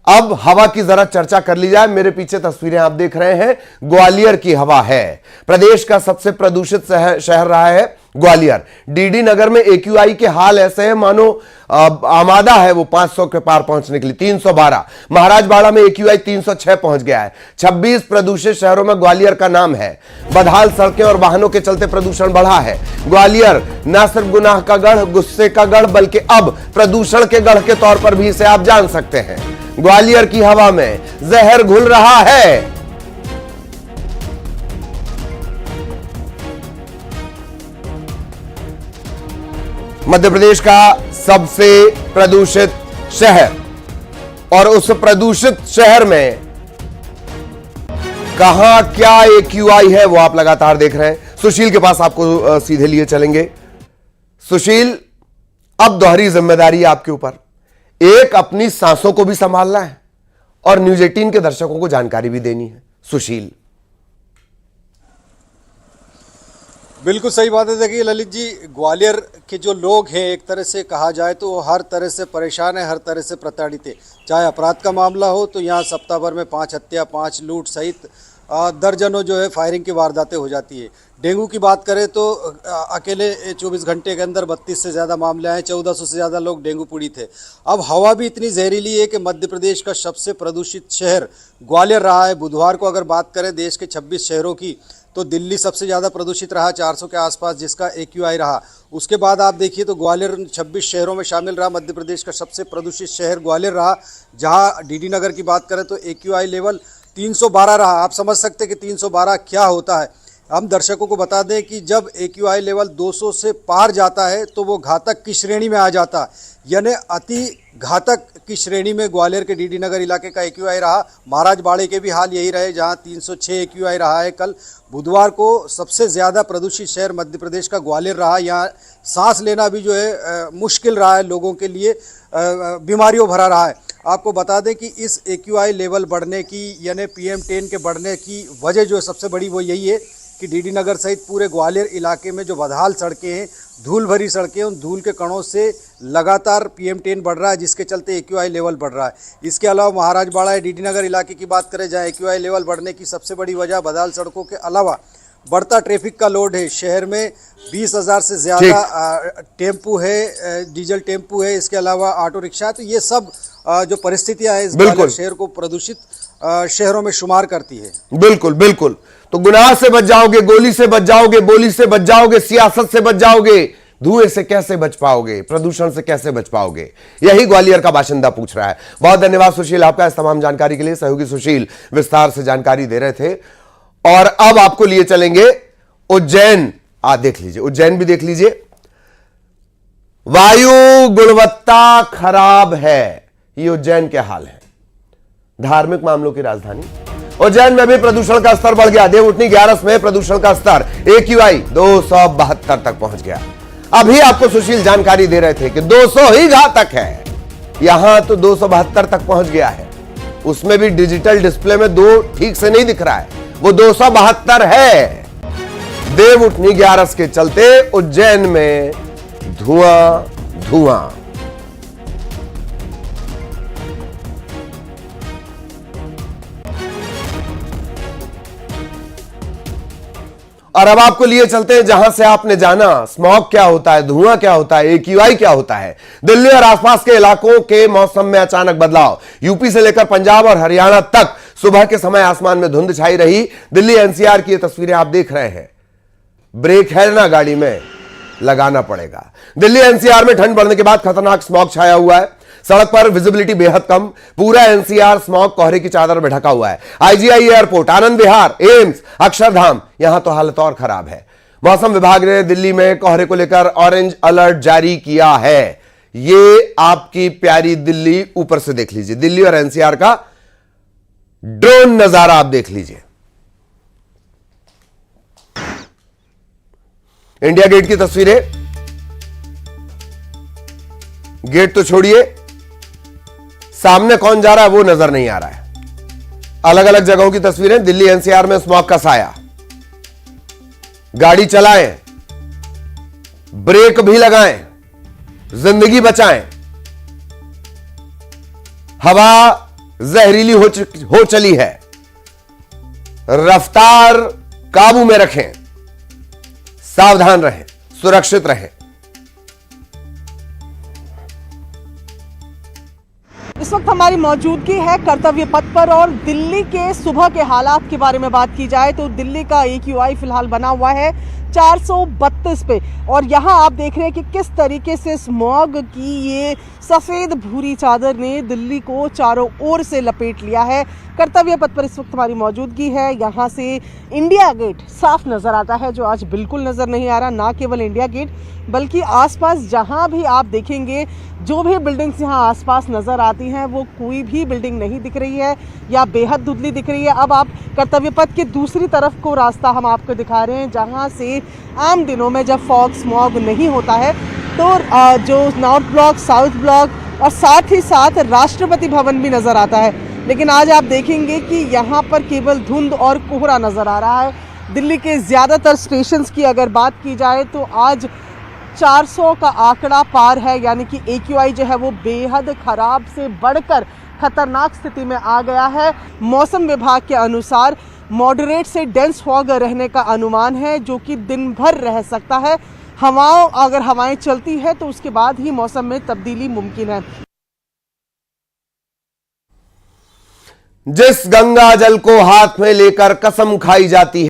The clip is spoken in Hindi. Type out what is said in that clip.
अब हवा की जरा चर्चा कर ली जाए। मेरे पीछे तस्वीरें आप देख रहे हैं, ग्वालियर की हवा है। प्रदेश का सबसे प्रदूषित शहर रहा है ग्वालियर। डीडी नगर में एक्यूआई के हाल ऐसे हैं मानो आमादा है वो 500 के पार पहुंचने के लिए। 312। महाराजबाड़ा में एक्यूआई 306 पहुंच गया है। 26 प्रदूषित शहरों में ग्वालियर का नाम है। बदहाल सड़कें और वाहनों के चलते प्रदूषण बढ़ा है। ग्वालियर न सिर्फ गुनाह का गढ़, गुस्से का गढ़, बल्कि अब प्रदूषण के गढ़ के तौर पर भी इसे आप जान सकते हैं। ग्वालियर की हवा में जहर घुल रहा है। मध्य प्रदेश का सबसे प्रदूषित शहर, और उस प्रदूषित शहर में कहां क्या एक्यूआई है वो आप लगातार देख रहे हैं। सुशील के पास आपको सीधे लिए चलेंगे। सुशील, अब दोहरी जिम्मेदारी आपके ऊपर। एक, अपनी सांसों को भी संभालना है और न्यूज 18 के दर्शकों को जानकारी भी देनी है। सुशील। बिल्कुल सही बात है। देखिए ललित जी, ग्वालियर के जो लोग हैं एक तरह से कहा जाए तो वो हर तरह से परेशान है, हर तरह से प्रताड़ित है। चाहे अपराध का मामला हो तो यहाँ सप्ताह भर में 5 हत्या, 5 लूट सहित दर्जनों जो है फायरिंग की वारदातें हो जाती है। डेंगू की बात करें तो अकेले 24 घंटे के अंदर 32 से ज़्यादा मामले आए, 1400 से ज़्यादा लोग डेंगू पीड़ित थे। अब हवा भी इतनी जहरीली है कि मध्य प्रदेश का सबसे प्रदूषित शहर ग्वालियर रहा है। बुधवार को अगर बात करें देश के 26 शहरों की तो दिल्ली सबसे ज़्यादा प्रदूषित रहा, 400 के आसपास जिसका एक्यूआई रहा। उसके बाद आप देखिए तो ग्वालियर 26 शहरों में शामिल रहा। मध्य प्रदेश का सबसे प्रदूषित शहर ग्वालियर रहा, जहां डीडी नगर की बात करें तो एक्यूआई लेवल 312 रहा। आप समझ सकते हैं कि 312 क्या होता है। हम दर्शकों को बता दें कि जब एक्यूआई लेवल 200 से पार जाता है तो वो घातक की श्रेणी में आ जाता है, यानी अति घातक की श्रेणी में ग्वालियर के डीडी नगर इलाके का एक्यूआई रहा। महाराजबाड़े के भी हाल यही रहे, जहां 306 एक्यूआई रहा है। कल बुधवार को सबसे ज़्यादा प्रदूषित शहर मध्य प्रदेश का ग्वालियर रहा। यहाँ सांस लेना भी जो है मुश्किल रहा है लोगों के लिए, बीमारियों भरा रहा है। आपको बता दें कि इस एक्यूआई लेवल बढ़ने की यानी PM10 के बढ़ने की वजह जो है सबसे बड़ी वो यही है कि डीडी नगर सहित पूरे ग्वालियर इलाके में जो बदहाल सड़कें हैं, धूल भरी सड़कें, उन धूल के कणों से लगातार PM10 बढ़ रहा है, जिसके चलते एक्यूआई लेवल बढ़ रहा है। इसके अलावा महाराजबाड़ा या डीडी नगर इलाके की बात करें जहां एक्यूआई लेवल बढ़ने की सबसे बड़ी वजह बदहाल सड़कों के अलावा बढ़ता ट्रैफिक का लोड है। शहर में 20,000 से ज़्यादा टेम्पू है, डीजल टेम्पू है, इसके अलावा ऑटो रिक्शा है। तो ये सब जो परिस्थितियां हैं इस ग्वालियर शहर को प्रदूषित शहरों में शुमार करती है। बिल्कुल बिल्कुल। तो गुनाह से बच जाओगे, गोली से बच जाओगे, बोली से बच जाओगे, सियासत से बच जाओगे, धुएं से कैसे बच पाओगे, प्रदूषण से कैसे बच पाओगे, यही ग्वालियर का बाशिंदा पूछ रहा है। बहुत धन्यवाद सुशील आपका इस तमाम जानकारी के लिए। सहयोगी सुशील विस्तार से जानकारी दे रहे थे। और अब आपको लिए चलेंगे उज्जैन। देख लीजिए, उज्जैन भी देख लीजिए। वायु गुणवत्ता खराब है, ये उज्जैन के हाल है। धार्मिक मामलों की राजधानी उज्जैन में भी प्रदूषण का स्तर बढ़ गया। देवउठनी 11 में प्रदूषण का स्तर एक्यूआई 272 तक पहुंच गया। अभी आपको सुशील जानकारी दे रहे थे कि 200 ही घातक है, यहां तो 272 तक पहुंच गया है। उसमें भी डिजिटल डिस्प्ले में 2 ठीक से नहीं दिख रहा है, वो 272 है। देवउठनी 11 के चलते उज्जैन में धुआं धुआं। और अब आपको लिए चलते हैं जहां से आपने जाना स्मॉग क्या होता है, धुआं क्या होता है, एक्यूआई क्या होता है। दिल्ली और आसपास के इलाकों के मौसम में अचानक बदलाव। यूपी से लेकर पंजाब और हरियाणा तक सुबह के समय आसमान में धुंध छाई रही। दिल्ली NCR की ये तस्वीरें आप देख रहे हैं। ब्रेक है ना गाड़ी में, लगाना पड़ेगा। दिल्ली NCR में ठंड बढ़ने के बाद खतरनाक स्मॉग छाया हुआ है। सड़क पर विजिबिलिटी बेहद कम। पूरा NCR स्मॉग कोहरे की चादर में ढका हुआ है। IGI airport, Anand Vihar, AIIMS, Akshardham, यहां तो हालत और खराब है। मौसम विभाग ने दिल्ली में कोहरे को लेकर ऑरेंज अलर्ट जारी किया है। ये आपकी प्यारी दिल्ली ऊपर से देख लीजिए। दिल्ली और NCR का ड्रोन नजारा आप देख लीजिए। इंडिया गेट की तस्वीरें। गेट तो छोड़िए, सामने कौन जा रहा है वो नजर नहीं आ रहा है। अलग अलग जगहों की तस्वीरें। दिल्ली NCR में स्मॉग का साया। गाड़ी चलाएं, ब्रेक भी लगाएं, जिंदगी बचाएं। हवा जहरीली हो चली है। रफ्तार काबू में रखें, सावधान रहें, सुरक्षित रहें। इस वक्त हमारी मौजूदगी है कर्तव्य पथ पर और दिल्ली के सुबह के हालात के बारे में बात की जाए तो दिल्ली का AQI फिलहाल बना हुआ है 432 पे और यहाँ आप देख रहे हैं कि किस तरीके से स्मॉग की ये सफ़ेद भूरी चादर ने दिल्ली को चारों ओर से लपेट लिया है। कर्तव्य पथ पर इस वक्त हमारी मौजूदगी है। यहाँ से इंडिया गेट साफ नज़र आता है, जो आज बिल्कुल नज़र नहीं आ रहा। ना केवल इंडिया गेट बल्कि आसपास जहाँ भी आप देखेंगे, जो भी बिल्डिंग्स यहाँ आसपास नज़र आती हैं वो कोई भी बिल्डिंग नहीं दिख रही है या बेहद धुंधली दिख रही है। अब आप कर्तव्य पथ के दूसरी तरफ को रास्ता हम आपको दिखा रहे हैं, जहाँ से आम दिनों में जब फॉग स्मॉग नहीं होता है तो जो नॉर्थ ब्लॉक, साउथ ब्लॉक और साथ ही साथ राष्ट्रपति भवन भी नज़र आता है। लेकिन आज आप देखेंगे कि यहाँ पर केवल धुंध और कोहरा नज़र आ रहा है। दिल्ली के ज़्यादातर स्टेशंस की अगर बात की जाए तो आज 400 का आंकड़ा पार है, यानी कि AQI जो है वो बेहद खराब से बढ़कर खतरनाक स्थिति में आ गया है। मौसम विभाग के अनुसार मॉडरेट से डेंस फॉग रहने का अनुमान है, जो कि दिन भर रह सकता है। अगर हवाएं चलती है तो उसके बाद ही मौसम में तब्दीली मुमकिन है। जिस गंगा जल को हाथ में लेकर कसम खाई जाती है